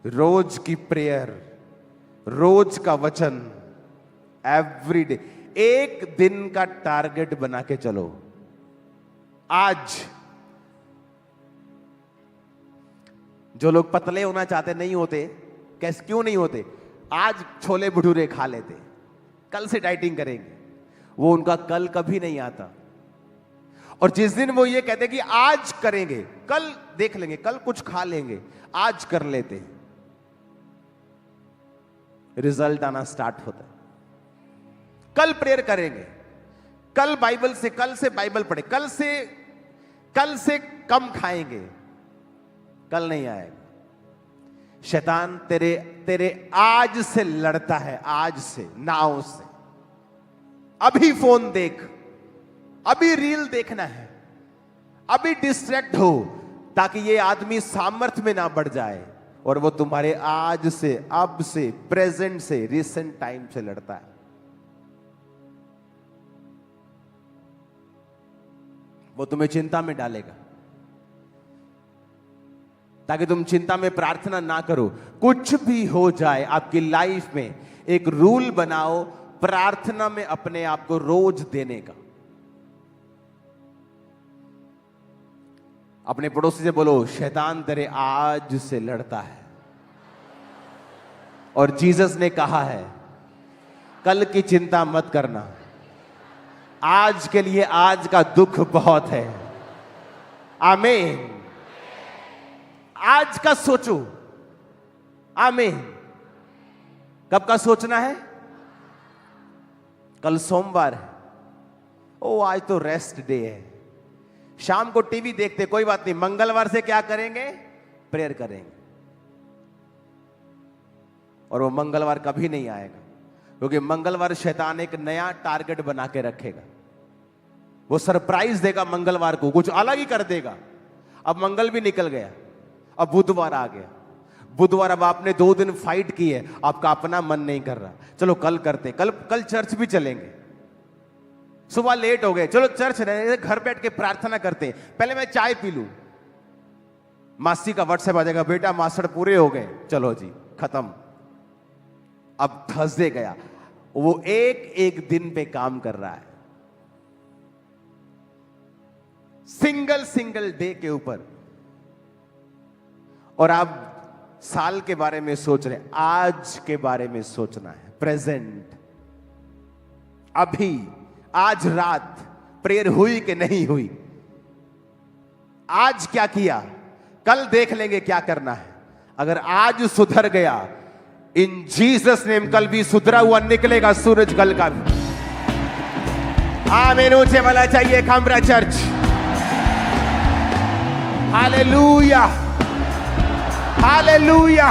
रोज की प्रेयर, रोज का वचन, एवरी डे। एक दिन का टारगेट बना के चलो। आज जो लोग पतले होना चाहते नहीं होते, कैसे क्यों नहीं होते? आज छोले भटूरे खा लेते, कल से डाइटिंग करेंगे, वो उनका कल कभी नहीं आता। और जिस दिन वो ये कहते कि आज करेंगे, कल देख लेंगे, कल कुछ खा लेंगे, आज कर लेते, रिजल्ट आना स्टार्ट होता है। कल प्रेयर करेंगे, कल से बाइबल पढ़े, कल से कम खाएंगे, कल नहीं आएगा। शैतान तेरे आज से लड़ता है, आज से, नाव से। अभी फोन देख, अभी रील देखना है, अभी डिस्ट्रैक्ट हो, ताकि ये आदमी सामर्थ्य में ना बढ़ जाए और वो तुम्हारे आज से, अब से, प्रेजेंट से, रिसेंट टाइम से लड़ता है। वो तुम्हें चिंता में डालेगा ताकि तुम चिंता में प्रार्थना ना करो। कुछ भी हो जाए आपकी लाइफ में, एक रूल बनाओ प्रार्थना में अपने आप को रोज देने का। अपने पड़ोसी से बोलो, शैतान तेरे आज से लड़ता है और जीसस ने कहा है कल की चिंता मत करना, आज के लिए आज का दुख बहुत है। आमीन। आज का सोचो। आमीन। कब का सोचना है? कल सोमवार है, ओ आज तो रेस्ट डे है। शाम को टीवी देखते, कोई बात नहीं, मंगलवार से क्या करेंगे? प्रेयर करेंगे। और वो मंगलवार कभी नहीं आएगा, क्योंकि मंगलवार शैतान एक नया टारगेट बना के रखेगा। वो सरप्राइज देगा मंगलवार को, कुछ अलग ही कर देगा। अब मंगल भी निकल गया, अब बुधवार आ गया। बुधवार अब आपने 2 दिन फाइट की है, आपका अपना मन नहीं कर रहा, चलो कल करते, कल चर्च भी चलेंगे। सुबह लेट हो गए, चलो चर्च नहीं, घर बैठ के प्रार्थना करते हैं, पहले मैं चाय पी लूं। मासी का व्हाट्सएप आ जाएगा, बेटा मास्टर पूरे हो गए, चलो जी खत्म। अब थर्सडे गया, वो एक दिन पे काम कर रहा है, सिंगल डे के ऊपर। और आप साल के बारे में सोच रहे, आज के बारे में सोचना है, प्रेजेंट, अभी। आज रात प्रेयर हुई कि नहीं हुई? आज क्या किया? कल देख लेंगे क्या करना है। अगर आज सुधर गया, इन जीसस नेम कल भी सुधरा हुआ निकलेगा सूरज कल का भी। आमीन। ऊंचे वाला चाहिए खामरा चर्च। Hallelujah, hallelujah.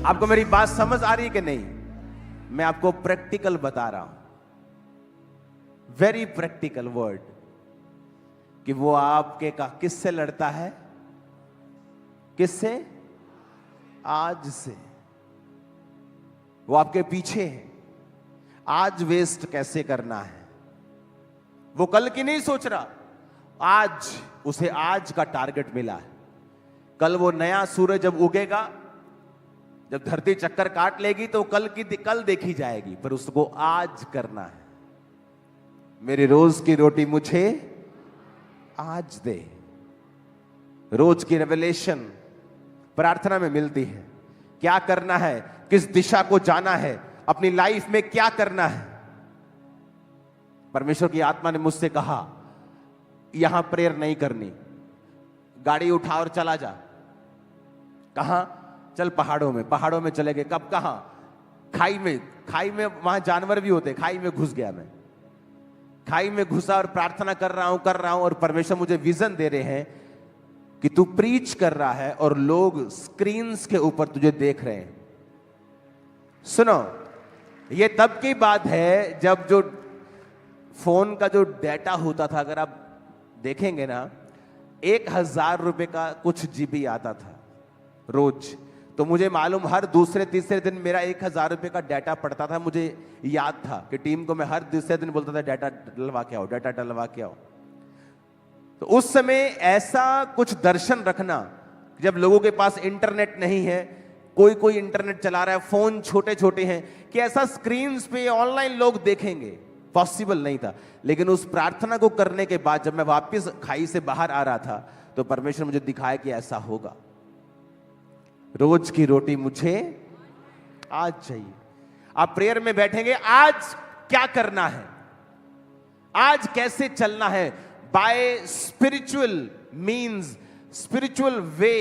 आपको मेरी बात समझ आ रही है कि नहीं? मैं आपको प्रैक्टिकल बता रहा हूं, वेरी प्रैक्टिकल वर्ड, कि वो आपके का किससे लड़ता है? किससे? आज से। वो आपके पीछे है, आज वेस्ट कैसे करना है। वो कल की नहीं सोच रहा, आज उसे आज का टारगेट मिला है। कल वो नया सूरज जब उगेगा, जब धरती चक्कर काट लेगी, तो कल देखी जाएगी, पर उसको आज करना है। मेरी रोज की रोटी मुझे आज दे। रोज की रेवलेशन प्रार्थना में मिलती है। क्या करना है, किस दिशा को जाना है, अपनी लाइफ में क्या करना है। परमेश्वर की आत्मा ने मुझसे कहा, यहां प्रेयर नहीं करनी, गाड़ी उठा और चला जा। कहां? चल पहाड़ों में चले गए। कब? कहां? खाई में वहां जानवर भी होते। खाई में घुस गया मैं, खाई में घुसा और प्रार्थना कर रहा हूं, और परमेश्वर मुझे विजन दे रहे हैं कि तू प्रीच कर रहा है और लोग स्क्रीन्स के ऊपर तुझे देख रहे हैं। सुनो, ये तब की बात है जब जो फोन का जो डेटा होता था, अगर आप देखेंगे ना, 1000 रुपए का कुछ जीबी आता था रोज। तो मुझे मालूम, हर दूसरे तीसरे दिन मेरा 1000 रुपए का डाटा पड़ता था। मुझे याद था कि टीम को मैं हर दूसरे दिन बोलता था, डाटा डलवा के आओ, डाटा डलवा के आओ। तो उस समय ऐसा कुछ दर्शन रखना, जब लोगों के पास इंटरनेट नहीं है, कोई इंटरनेट चला रहा है, फोन छोटे छोटे हैं, कि ऐसा स्क्रीन्स पे ऑनलाइन लोग देखेंगे, पॉसिबल नहीं था। लेकिन उस प्रार्थना को करने के बाद जब मैं वापस खाई से बाहर आ रहा था, तो परमेश्वर मुझे दिखाया कि ऐसा होगा। रोज की रोटी मुझे आज चाहिए। आप प्रेयर में बैठेंगे, आज क्या करना है, आज कैसे चलना है, by spiritual means, spiritual way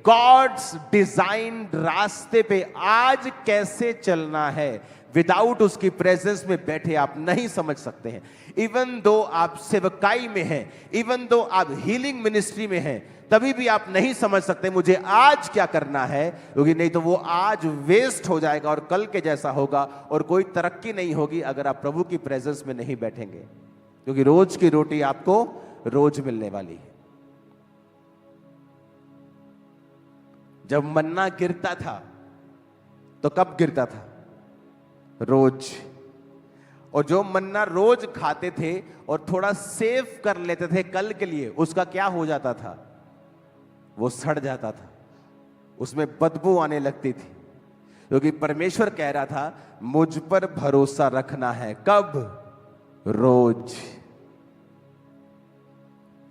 God's designed रास्ते पे आज कैसे चलना है, विदाउट उसकी प्रेजेंस में बैठे आप नहीं समझ सकते हैं। इवन दो आप सेवकाई में हैं, इवन दो आप हीलिंग मिनिस्ट्री में हैं, तभी भी आप नहीं समझ सकते मुझे आज क्या करना है, क्योंकि नहीं तो वो आज वेस्ट हो जाएगा और कल के जैसा होगा और कोई तरक्की नहीं होगी अगर आप प्रभु की प्रेजेंस में नहीं बैठेंगे, क्योंकि रोज की रोटी आपको रोज मिलने वाली है। जब मन्ना गिरता था तो कब गिरता था? रोज। और जो मन्ना रोज खाते थे और थोड़ा सेव कर लेते थे कल के लिए, उसका क्या हो जाता था? वो सड़ जाता था, उसमें बदबू आने लगती थी, क्योंकि परमेश्वर कह रहा था मुझ पर भरोसा रखना है। कब? रोज।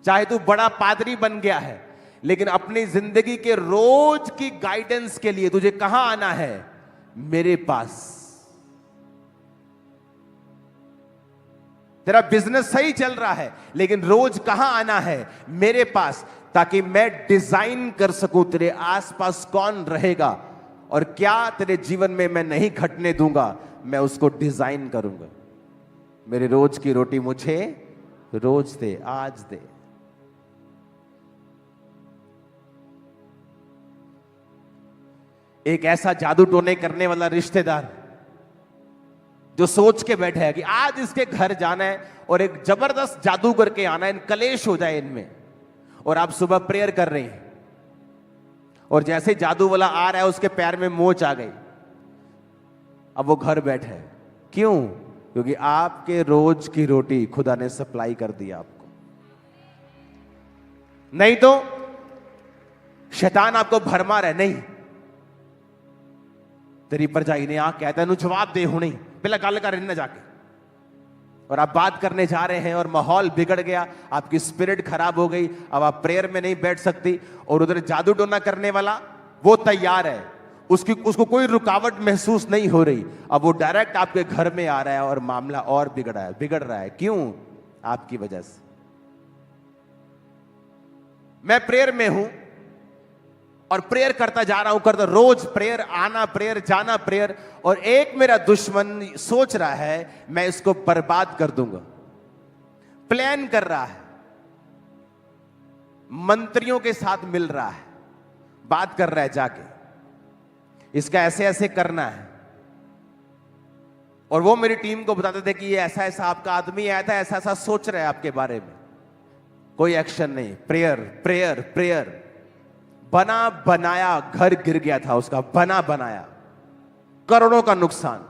चाहे तू बड़ा पादरी बन गया है, लेकिन अपनी जिंदगी के रोज की गाइडेंस के लिए तुझे कहां आना है? मेरे पास। तेरा बिजनेस सही चल रहा है, लेकिन रोज कहां आना है? मेरे पास, ताकि मैं डिजाइन कर सकूं तेरे आसपास कौन रहेगा और क्या तेरे जीवन में मैं नहीं घटने दूंगा, मैं उसको डिजाइन करूंगा। मेरी रोज की रोटी मुझे रोज दे, आज दे। एक ऐसा जादू टोने करने वाला रिश्तेदार जो सोच के बैठे है कि आज इसके घर जाना है और एक जबरदस्त जादू करके आना है, इन कलेश हो जाए इनमें, और आप सुबह प्रेयर कर रहे हैं और जैसे जादू वाला आ रहा है उसके पैर में मोच आ गई, अब वो घर बैठे है। क्यों? क्योंकि आपके रोज की रोटी खुदा ने सप्लाई कर दिया आपको। नहीं तो शैतान आपको भरमा रहा है, नहीं तेरी परजाई ने आ कहता है जवाब दे हूं, नहीं पहले गल कर न जाके, और आप बात करने जा रहे हैं और माहौल बिगड़ गया, आपकी स्पिरिट खराब हो गई, अब आप प्रेयर में नहीं बैठ सकती, और उधर जादू टोना करने वाला वो तैयार है, उसको कोई रुकावट महसूस नहीं हो रही, अब वो डायरेक्ट आपके घर में आ रहा है और मामला और बिगड़ रहा है। क्यों? आपकी वजह से। मैं प्रेयर में हूं और प्रेयर करता जा रहा हूं, करता रोज प्रेयर, आना प्रेयर, जाना प्रेयर, और एक मेरा दुश्मन सोच रहा है मैं इसको बर्बाद कर दूंगा, प्लान कर रहा है, मंत्रियों के साथ मिल रहा है, बात कर रहा है जाके, इसका ऐसे ऐसे करना है, और वो मेरी टीम को बताते थे कि ये ऐसा ऐसा आपका आदमी आया था, ऐसा ऐसा सोच रहा है आपके बारे में। कोई एक्शन नहीं, प्रेयर प्रेयर प्रेयर। बना बनाया घर गिर गया था उसका, बना बनाया, करोड़ों का नुकसान,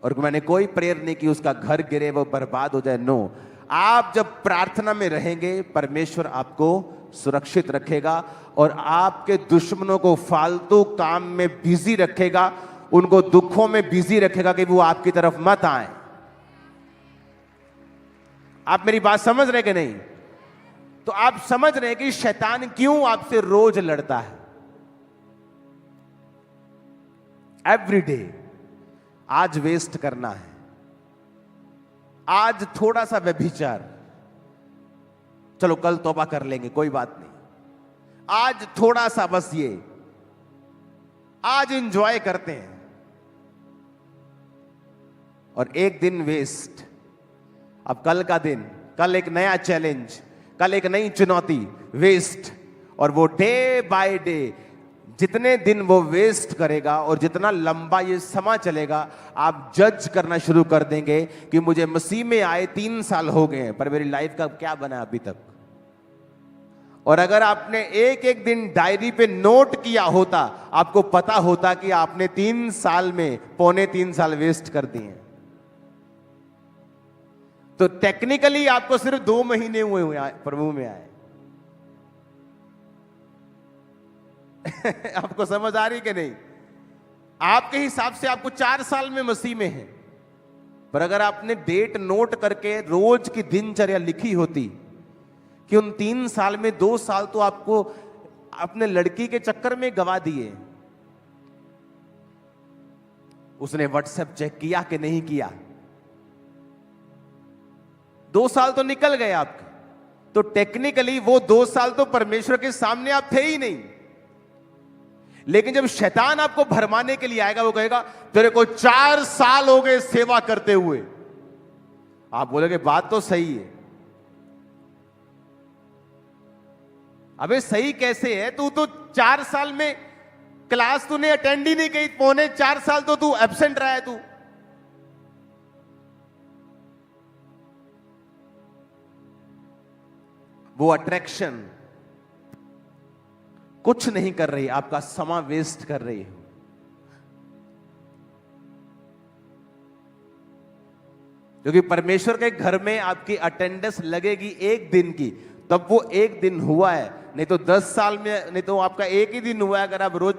और मैंने कोई प्रेयर नहीं की उसका घर गिरे, वो बर्बाद हो जाए। नो, आप जब प्रार्थना में रहेंगे परमेश्वर आपको सुरक्षित रखेगा और आपके दुश्मनों को फालतू काम में बिजी रखेगा, उनको दुखों में बिजी रखेगा कि वो आपकी तरफ मत आए। आप मेरी बात समझ रहे कि नहीं? तो आप समझ रहे हैं कि शैतान क्यों आपसे रोज लड़ता है। एवरी डे आज वेस्ट करना है, आज थोड़ा सा व्यभिचार, चलो कल तौबा कर लेंगे कोई बात नहीं, आज थोड़ा सा बस ये आज एंजॉय करते हैं, और एक दिन वेस्ट। अब कल का दिन, कल एक नया चैलेंज, कल एक नई चुनौती, वेस्ट। और वो डे बाय डे जितने दिन वो वेस्ट करेगा और जितना लंबा ये समय चलेगा, आप जज करना शुरू कर देंगे कि मुझे मसीह में आए 3 साल हो गए हैं पर मेरी लाइफ का क्या बना अभी तक। और अगर आपने एक एक दिन डायरी पे नोट किया होता, आपको पता होता कि आपने 3 साल में 3.25 साल वेस्ट कर दिए। तो टेक्निकली आपको सिर्फ 2 महीने हुए प्रभु में आए। आपको समझ आ रही कि नहीं? आपके हिसाब से आपको 4 साल में मसीह में है, पर अगर आपने डेट नोट करके रोज की दिनचर्या लिखी होती कि उन 3 साल में 2 साल तो आपको अपने लड़की के चक्कर में गवा दिए। उसने व्हाट्सएप चेक किया कि नहीं किया, 2 साल तो निकल गए आपके, तो टेक्निकली वो 2 साल तो परमेश्वर के सामने आप थे ही नहीं। लेकिन जब शैतान आपको भरमाने के लिए आएगा, वो कहेगा तेरे को 4 साल हो गए सेवा करते हुए। आप बोलोगे बात तो सही है। अबे सही कैसे है? तू तो 4 साल में क्लास तूने अटेंड ही नहीं की, 4.25 साल तो तू एब्सेंट रहा है तू। वो अट्रैक्शन कुछ नहीं कर रही, आपका समय वेस्ट कर रही है। क्योंकि परमेश्वर के घर में आपकी अटेंडेंस लगेगी 1 दिन की, तब वो 1 दिन हुआ है। नहीं तो 10 साल में, नहीं तो आपका 1 ही दिन हुआ है अगर आप रोज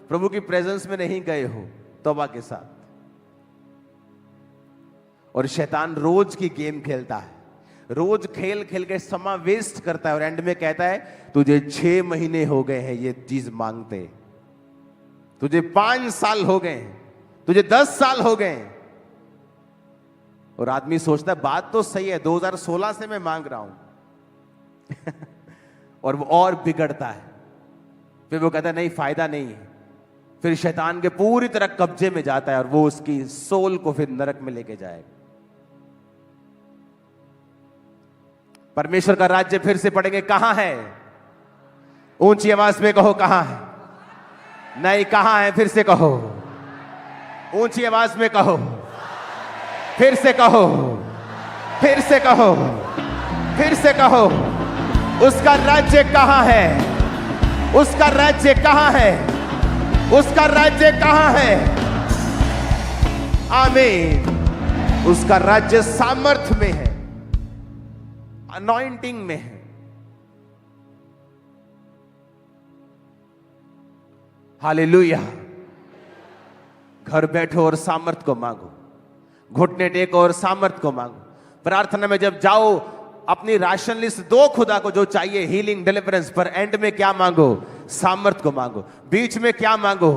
प्रभु की प्रेजेंस में नहीं गए हो तौबा के साथ। और शैतान रोज की गेम खेलता है, रोज खेल खेल के समय वेस्ट करता है और एंड में कहता है तुझे 6 महीने हो गए हैं ये चीज मांगते, तुझे 5 साल हो गए हैं, तुझे 10 साल हो गए हैं। और आदमी सोचता है बात तो सही है, 2016 से मैं मांग रहा हूं और वो और बिगड़ता है। फिर वो कहता है नहीं फायदा नहीं है, फिर शैतान के पूरी तरह कब्जे में जाता है और वो उसकी सोल को फिर नरक में लेके जाएगा। परमेश्वर का राज्य फिर से पढ़ेंगे, कहां है? ऊंची आवाज में कहो कहां है? नहीं, कहां है? फिर से कहो, ऊंची आवाज में कहो, फिर से कहो, फिर से कहो, फिर से कहो। उसका राज्य कहां है? उसका राज्य कहां है? उसका राज्य कहां है? आमीन। उसका राज्य सामर्थ्य में है, अनॉइंटिंग में है। हालेलुया। घर बैठो और सामर्थ को मांगो, घुटने टेको और सामर्थ को मांगो। प्रार्थना में जब जाओ अपनी राशन लिस्ट दो खुदा को जो चाहिए, हीलिंग, डिलीवरेंस, पर एंड में क्या मांगो? सामर्थ को मांगो। बीच में क्या मांगो?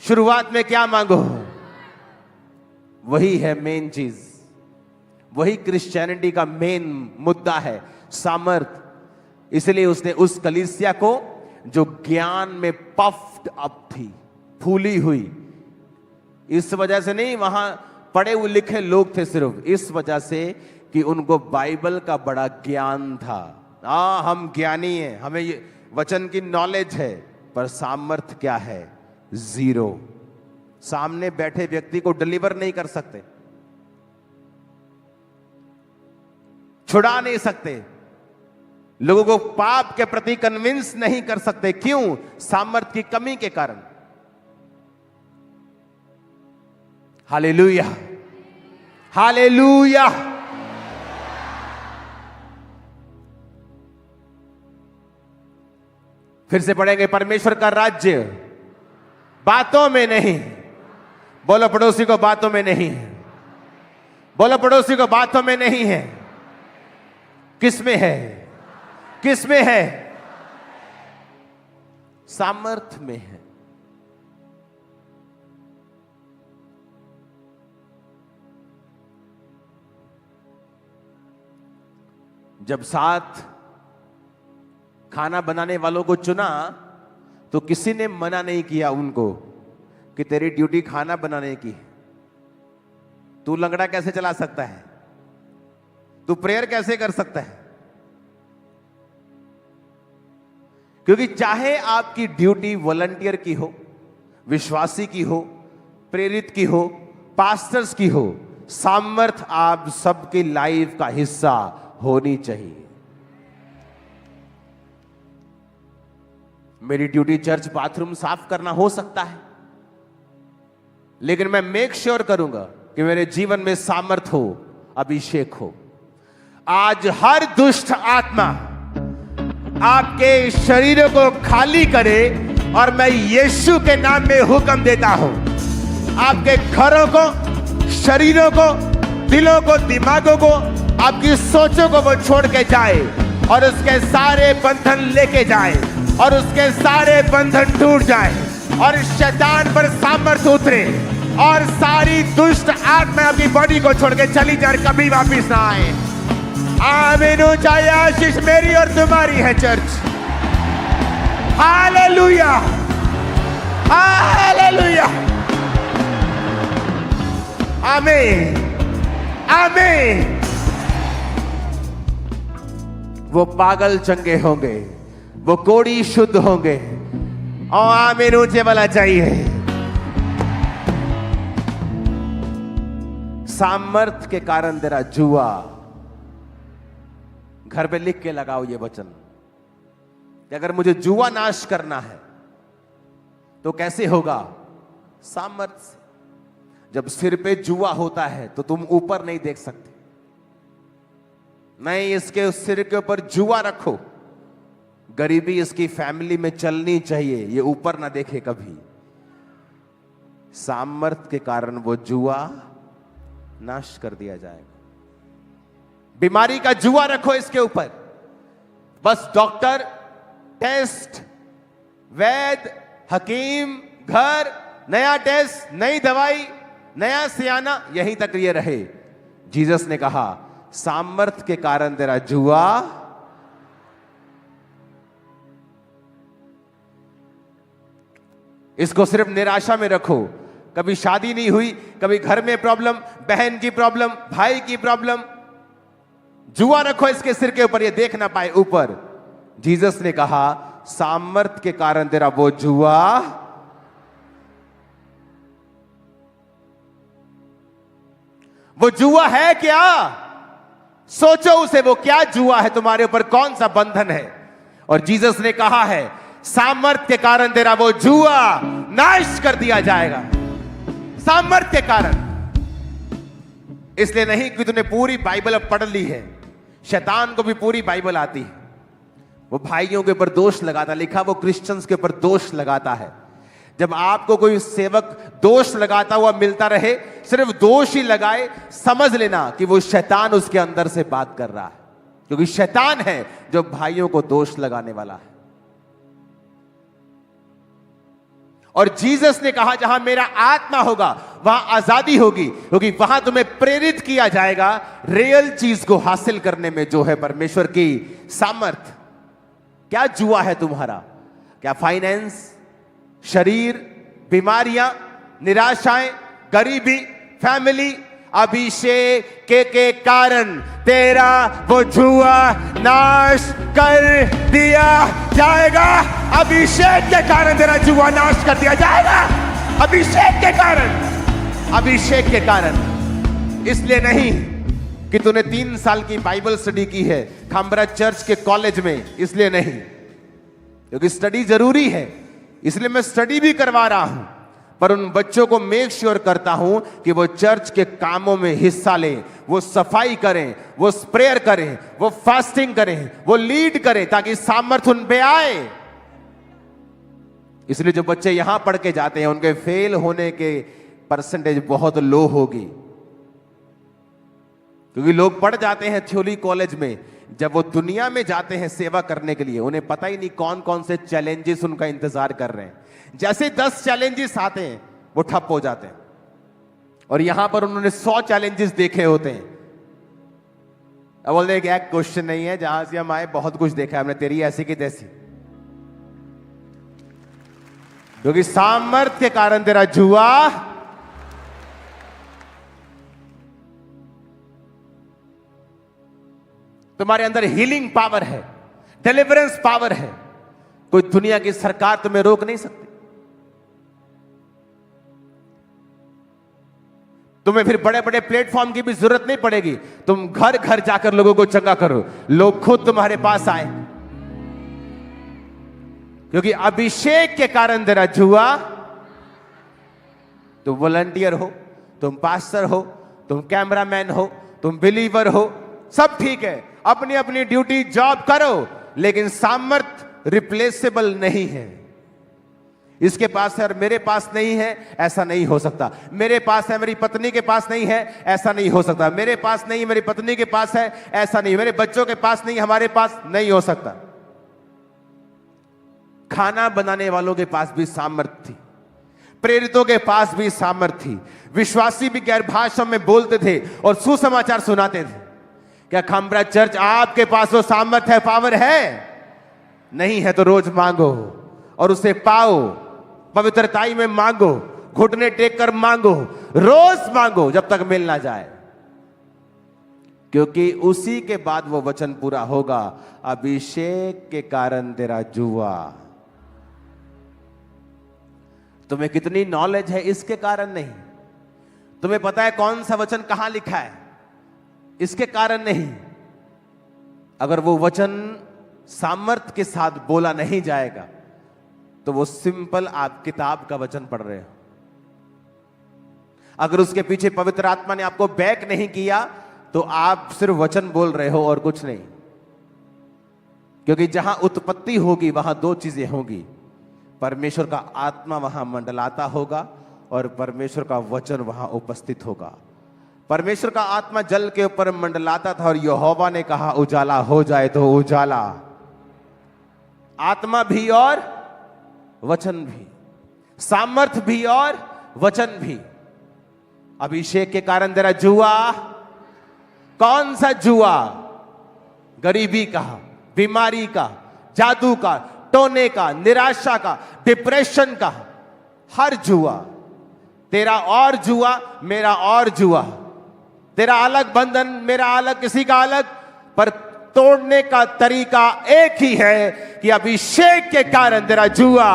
शुरुआत में क्या मांगो? वही है मेन चीज, वही क्रिश्चियनिटी का मेन मुद्दा है, सामर्थ। इसलिए उसने उस कलीसिया को जो ज्ञान में पफ्ड अप थी, फूली हुई, इस वजह से नहीं वहां पढ़े हुए लिखे लोग थे, सिर्फ इस वजह से कि उनको बाइबल का बड़ा ज्ञान था। हम ज्ञानी हैं, हमें ये वचन की नॉलेज है, पर सामर्थ क्या है? 0। सामने बैठे व्यक्ति को डिलीवर नहीं कर सकते, छुड़ा नहीं सकते, लोगों को पाप के प्रति कन्विंस नहीं कर सकते। क्यों? सामर्थ की कमी के कारण। Hallelujah, hallelujah. फिर से पढ़ेंगे, परमेश्वर का राज्य बातों में नहीं। बोलो पड़ोसी को, बातों में नहीं है। बोलो पड़ोसी को, बातों में नहीं है। किस में है? किस में है? सामर्थ्य में है। जब 7 खाना बनाने वालों को चुना तो किसी ने मना नहीं किया उनको कि तेरी ड्यूटी खाना बनाने की, तू लंगड़ा कैसे चला सकता है, तू प्रेयर कैसे कर सकता है। क्योंकि चाहे आपकी ड्यूटी वॉलंटियर की हो, विश्वासी की हो, प्रेरित की हो, पास्टर्स की हो, सामर्थ आप सबकी लाइफ का हिस्सा होनी चाहिए। मेरी ड्यूटी चर्च बाथरूम साफ करना हो सकता है, लेकिन मैं मेक श्योर करूंगा कि मेरे जीवन में सामर्थ हो, अभिषेक हो। आज हर दुष्ट आत्मा आपके शरीरों को खाली करे और मैं यीशु के नाम में हुक्म देता हूं, आपके घरों को, शरीरों को, दिलों को, दिमागों को, आपकी सोचों को वो छोड़ के जाए और उसके सारे बंधन लेके जाए और उसके सारे बंधन टूट जाए और शैतान पर सामर्थ उतरे और सारी दुष्ट आत्मा आपकी बॉडी को छोड़ के चली जाए, कभी वापिस ना आए। आमीन। ऊंचाई आशीष मेरी और तुम्हारी है चर्च। हालेलुया, हालेलुया, आमीन, आमीन। वो पागल चंगे होंगे, वो कोढ़ी शुद्ध होंगे। और आमीन ऊंचे वाला चाहिए। सामर्थ के कारण तेरा जुआ, घर पे लिख के लगाओ ये वचन कि अगर मुझे जुआ नाश करना है तो कैसे होगा? सामर्थ से। जब सिर पे जुआ होता है तो तुम ऊपर नहीं देख सकते। नहीं, इसके उस सिर के ऊपर जुआ रखो। गरीबी इसकी फैमिली में चलनी चाहिए, ये ऊपर ना देखे कभी। सामर्थ के कारण वो जुआ नाश कर दिया जाएगा। बीमारी का जुआ रखो इसके ऊपर। बस डॉक्टर, टेस्ट, वैद्य, हकीम, घर, नया टेस्ट, नई दवाई, नया सियाना, यहीं तक ये रहे। जीसस ने कहा सामर्थ के कारण तेरा जुआ, इसको सिर्फ निराशा में रखो। कभी शादी नहीं हुई, कभी घर में प्रॉब्लम, बहन की प्रॉब्लम, भाई की प्रॉब्लम, जुआ रखो इसके सिर के ऊपर, ये देख ना पाए ऊपर। जीसस ने कहा सामर्थ के कारण तेरा वो जुआ, वो जुआ है क्या? सोचो उसे, वो क्या जुआ है तुम्हारे ऊपर, कौन सा बंधन है? और जीसस ने कहा है सामर्थ के कारण तेरा वो जुआ नाश कर दिया जाएगा। सामर्थ के कारण। इसलिए नहीं कि तूने पूरी बाइबल अब पढ़ ली है, शैतान को भी पूरी बाइबल आती है। वो भाइयों के ऊपर दोष लगाता, लिखा वो क्रिश्चियंस के ऊपर दोष लगाता है। जब आपको कोई सेवक दोष लगाता हुआ मिलता रहे, सिर्फ दोष ही लगाए, समझ लेना कि वो शैतान उसके अंदर से बात कर रहा है, क्योंकि शैतान है जो भाइयों को दोष लगाने वाला है। और जीसस ने कहा जहां मेरा आत्मा होगा वहां आजादी होगी, क्योंकि वहां तुम्हें प्रेरित किया जाएगा रियल चीज को हासिल करने में, जो है परमेश्वर की सामर्थ। क्या जुआ है तुम्हारा? क्या फाइनेंस, शरीर, बीमारियां, निराशाएं, गरीबी, फैमिली? अभिषेक के कारण तेरा वो जुआ नाश कर दिया जाएगा। अभिषेक के कारण तेरा जुआ नाश कर दिया जाएगा। अभिषेक के कारण, अभिषेक के कारण। इसलिए नहीं कि तूने 3 साल की बाइबल स्टडी की है खामबरा चर्च के कॉलेज में, इसलिए नहीं, क्योंकि स्टडी जरूरी है, इसलिए मैं स्टडी भी करवा रहा हूं। पर उन बच्चों को मेक श्योर करता हूं कि वो चर्च के कामों में हिस्सा लें, वो सफाई करें, वो प्रेयर करें, वो फास्टिंग करें, वो लीड करें, ताकि सामर्थ उन पे आए। इसलिए जो बच्चे यहां पढ़ के जाते हैं उनके फेल होने के परसेंटेज बहुत लो होगी, क्योंकि लोग पढ़ जाते हैं थ्योरी कॉलेज में, जब वो दुनिया में जाते हैं सेवा करने के लिए उन्हें पता ही नहीं कौन कौन से चैलेंजेस उनका इंतजार कर रहे हैं। जैसे 10 चैलेंजेस आते हैं वो ठप हो जाते हैं, और यहां पर उन्होंने 100 चैलेंजेस देखे होते हैं। अब बोलते हैं कि एक क्वेश्चन नहीं है, जहां से हम आए बहुत कुछ देखा है हमने, तेरी ऐसी की तैसी। क्योंकि सामर्थ के कारण तेरा जुआ, तुम्हारे अंदर हीलिंग पावर है, डिलीवरेंस पावर है। कोई दुनिया की सरकार तुम्हें रोक नहीं सकती। तुम्हें फिर बड़े बड़े प्लेटफॉर्म की भी जरूरत नहीं पड़ेगी। तुम घर घर जाकर लोगों को चंगा करो, लोग खुद तुम्हारे पास आए, क्योंकि अभिषेक के कारण तेरा जुआ। तुम वॉलंटियर हो, तुम पास्टर हो, तुम कैमरामैन हो, तुम बिलीवर हो, सब ठीक है, अपनी अपनी ड्यूटी जॉब करो, लेकिन सामर्थ रिप्लेसेबल नहीं है। इसके पास है और मेरे पास नहीं है, ऐसा नहीं हो सकता। मेरे पास है, मेरी पत्नी के पास नहीं है, ऐसा नहीं हो सकता। मेरे पास नहीं, मेरी पत्नी के पास है, ऐसा नहीं। मेरे बच्चों के पास नहीं, हमारे पास नहीं हो सकता। खाना बनाने वालों के पास भी सामर्थ थी, प्रेरितों के पास भी सामर्थ थी, विश्वासी भी गैर भाषा में बोलते थे और सुसमाचार सुनाते थे। क्या खामरा चर्च आपके पास वो सामर्थ्य है, पावर है? नहीं है तो रोज मांगो और उसे पाओ। पवित्रताई में मांगो, घुटने टेक कर मांगो, रोज मांगो जब तक मिल ना जाए, क्योंकि उसी के बाद वो वचन पूरा होगा, अभिषेक के कारण तेरा जुआ। तुम्हें कितनी नॉलेज है इसके कारण नहीं, तुम्हें पता है कौन सा वचन कहां लिखा है इसके कारण नहीं। अगर वो वचन सामर्थ के साथ बोला नहीं जाएगा तो वो सिंपल आप किताब का वचन पढ़ रहे हो। अगर उसके पीछे पवित्र आत्मा ने आपको बैक नहीं किया तो आप सिर्फ वचन बोल रहे हो और कुछ नहीं। क्योंकि जहां उत्पत्ति होगी वहां दो चीजें होंगी, परमेश्वर का आत्मा वहां मंडलाता होगा और परमेश्वर का वचन वहां उपस्थित होगा। परमेश्वर का आत्मा जल के ऊपर मंडलाता था और यहोवा ने कहा उजाला हो जाए तो उजाला। आत्मा भी और वचन भी, सामर्थ भी और वचन भी। अभिषेक के कारण तेरा जुआ, कौन सा जुआ? गरीबी का, बीमारी का, जादू का, टोने का, निराशा का, डिप्रेशन का, हर जुआ। तेरा और जुआ, मेरा और जुआ। तेरा अलग बंधन, मेरा अलग, किसी का अलग, पर तोड़ने का तरीका एक ही है कि अभिषेक के कारण तेरा जुआ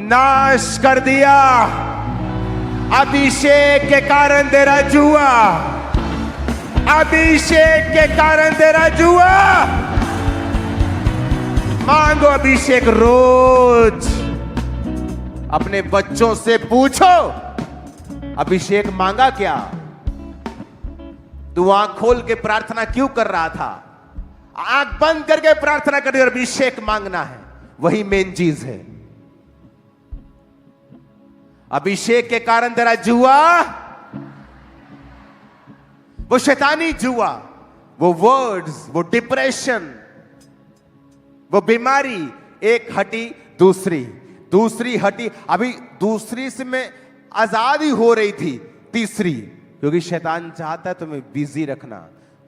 नाश कर दिया। अभिषेक के कारण तेरा जुआ, अभिषेक के कारण तेरा जुआ। मांगो अभिषेक रोज। अपने बच्चों से पूछो अभिषेक मांगा क्या? तू आंख खोल के प्रार्थना क्यों कर रहा था? आंख बंद करके प्रार्थना कर, अभिषेक मांगना है, वही मेन चीज है। अभिषेक के कारण तेरा जुआ, वो शैतानी जुआ, वो वर्ड्स, वो डिप्रेशन, वो बीमारी, एक हटी दूसरी हटी, अभी दूसरी से मैं आजादी हो रही थी, तीसरी। क्योंकि शैतान चाहता है तुम्हें बिजी रखना,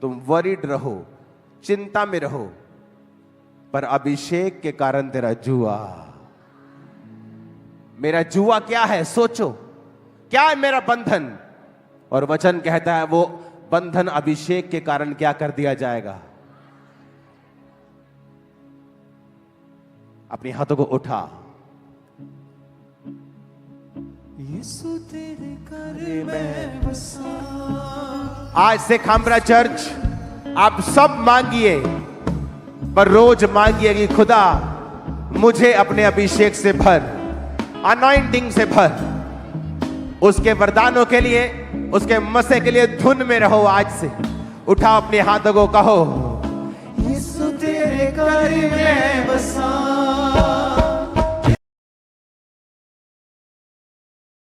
तुम वरीड रहो, चिंता में रहो, पर अभिषेक के कारण तेरा जुआ। मेरा जुआ क्या है? सोचो, क्या है मेरा बंधन? और वचन कहता है वो बंधन अभिषेक के कारण क्या कर दिया जाएगा। अपने हाथों को उठा। यीशु तेरे घर में बसा। आज से खामरा चर्च आप सब मांगिए, पर रोज मांगिए कि खुदा मुझे अपने अभिषेक से भर, अनॉइंटिंग से भर। उसके वरदानों के लिए, उसके मसे के लिए धुन में रहो। आज से उठाओ अपने हाथों को, कहो यीशु तेरे घर में